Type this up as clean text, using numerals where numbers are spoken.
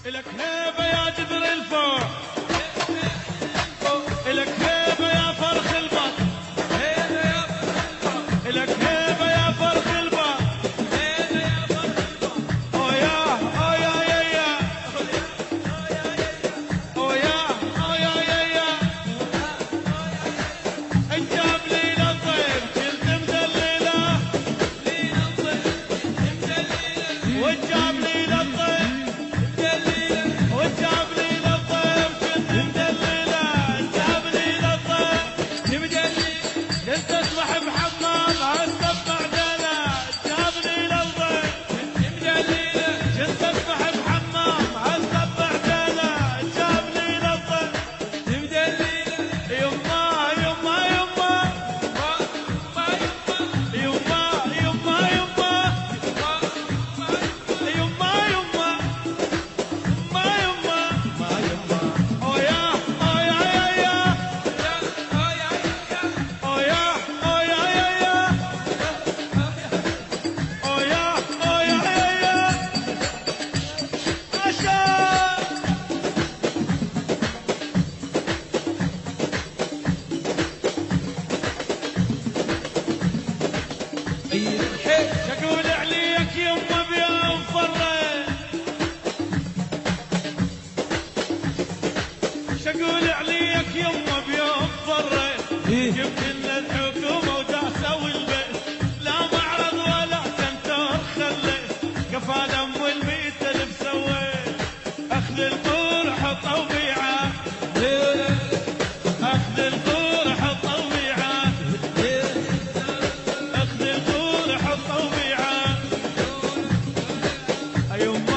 إلك هيبة يا جذر الفوق، إلك هيبة يا فرخ البط، إلك هيبة يا فرخ البط، أويا أويا يا يا، أويا أويا يا يا، انجاب لي للطيب كنت مدللة، وانجاب لي للطيب وانجاب لي للطيب كنت مدللة، انجاب لي للطيب كنت اسبح بحمام هالسب معدلة، انجاب لي للطيب كنت اسبح بحمام هالسب معدلة، انجاب لي للطيب يما يما يما يما يما يما يما يما ما يما أويا أويا يا يا أويا أويا يا يا أويا أويا يا يا عشان شقول عليك يما بيوم فرّيت، شقول عليك يما بيوم فرّيت، جبت لنا الحكومة وداسة والبيت، لا معرض ولا سنتر خليت، كفى دم والميت اللي سويت، اخذ القرح طويعة، اخذ القرح طويعة، اخذ القرح طويعة، يما